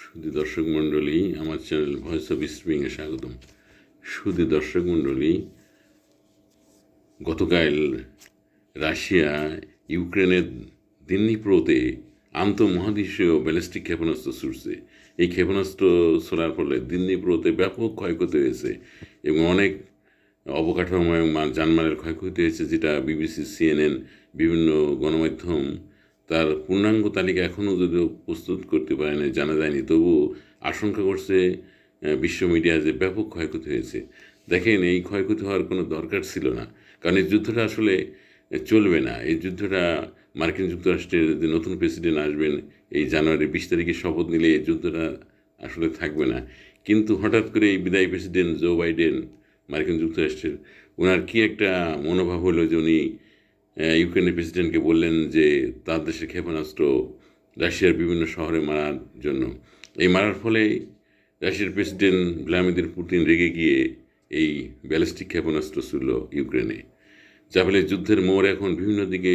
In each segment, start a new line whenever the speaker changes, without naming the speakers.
সুধী দর্শক মণ্ডলী, আমার চ্যানেল ভয়েস অফ স্প্রিংয়ে স্বাগতম। সুধী দর্শক মণ্ডলী, গতকাল রাশিয়া ইউক্রেনের দিনিপ্রোতে আন্তঃমহাদেশীয় ব্যালিস্টিক ক্ষেপণাস্ত্র ছুড়ছে। এই ক্ষেপণাস্ত্র ছোড়ার ফলে দিনিপ্রোতে ব্যাপক ক্ষয়ক্ষতি হয়েছে এবং অনেক অবকাঠামো এবং যানমালের ক্ষয়ক্ষতি হয়েছে, যেটা বিবিসি, সিএনএন, বিভিন্ন গণমাধ্যম তার পূর্ণাঙ্গ তালিকা এখনও যদিও প্রস্তুত করতে পারে না, জানা যায়নি, তবু আশঙ্কা করছে বিশ্ব মিডিয়া যে ব্যাপক ক্ষয়ক্ষতি হয়েছে। দেখেন, এই ক্ষয়ক্ষতি হওয়ার কোনো দরকার ছিল না, কারণ এই যুদ্ধটা আসলে চলবে না। এই যুদ্ধটা মার্কিন যুক্তরাষ্ট্রের যে নতুন প্রেসিডেন্ট আসবেন এই জানুয়ারি 20 তারিখে শপথ নিলে এই যুদ্ধটা আসলে থাকবে না। কিন্তু হঠাৎ করে এই বিদায়ী প্রেসিডেন্ট জো বাইডেন মার্কিন যুক্তরাষ্ট্রের, ওনার কি একটা মনোভাব হলো যে উনি ইউক্রেনের প্রেসিডেন্টকে বললেন যে তার দেশের ক্ষেপণাস্ত্র রাশিয়ার বিভিন্ন শহরে মারার জন্য। এই মারার ফলে রাশিয়ার প্রেসিডেন্ট ভ্লাদিমির পুতিন রেগে গিয়ে এই ব্যালিস্টিক ক্ষেপণাস্ত্র ছুড়ল ইউক্রেনে, যা ফলে যুদ্ধের মোড় এখন বিভিন্ন দিকে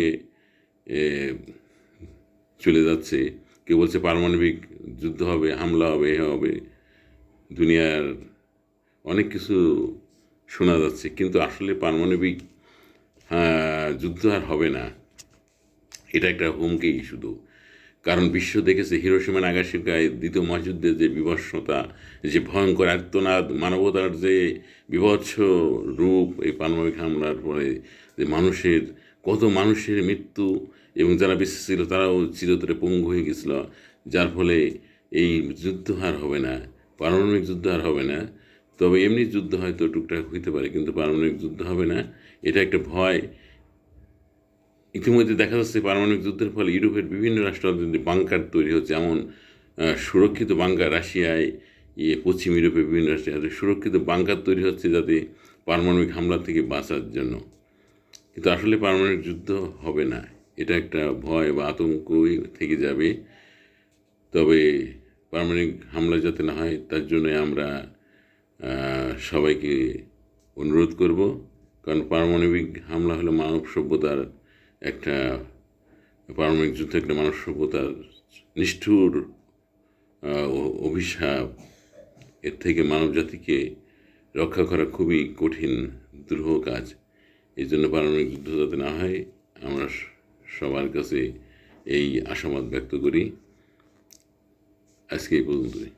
চলে যাচ্ছে। কেউ বলছে পারমাণবিক যুদ্ধ হবে, হামলা হবে, এ হবে, দুনিয়ার অনেক কিছু শোনা যাচ্ছে, কিন্তু আসলে পারমাণবিক যুদ্ধ আর হবে না। এটা একটা হুমকি শুধু, কারণ বিশ্ব দেখেছে হিরোশিমা নাগাসাকির দ্বিতীয় মহাযুদ্ধের যে বিভৎসতা, যে ভয়ঙ্কর আর্তনাদ, মানবতার যে বিভৎস রূপ এই পারমাণবিক হামলার পরে, যে কত মানুষের মৃত্যু, এবং যারা বেঁচে ছিল তারাও চিরতরে পঙ্গু হয়ে গেছিল, যার ফলে এই যুদ্ধ আর হবে না, পারমাণবিক যুদ্ধ আর হবে না। তবে এমনি যুদ্ধ হয়তো টুকটাক হইতে পারে, কিন্তু পারমাণবিক যুদ্ধ হবে না, এটা একটা ভয়। ইতিমধ্যে দেখা যাচ্ছে পারমাণবিক যুদ্ধের ফলে ইউরোপের বিভিন্ন রাষ্ট্রে বাংকার তৈরি হচ্ছে, এমন সুরক্ষিত বাংকার রাশিয়ায়, পশ্চিম ইউরোপের বিভিন্ন রাষ্ট্রে সুরক্ষিত বাংকার তৈরি হচ্ছে যাতে পারমাণবিক হামলা থেকে বাঁচার জন্য। কিন্তু আসলে পারমাণবিক যুদ্ধ হবে না, এটা একটা ভয় বা আতঙ্কই থেকে যাবে। তবে পারমাণবিক হামলা যাতে না হয় তার জন্য আমরা সবাইকে অনুরোধ করব, কারণ পারমাণবিক হামলা হলো মানব সভ্যতার একটা, পারমাণবিক যুদ্ধ একটা মানব সভ্যতার নিষ্ঠুর অভিশাপ। এর থেকে মানব জাতিকে রক্ষা করা খুবই কঠিন, দুরূহ কাজ। এই জন্য পারমাণবিক যুদ্ধ যাতে না হয় আমরা সবার কাছে এই আশাবাদ ব্যক্ত করি। আজকে এই পর্যন্তই।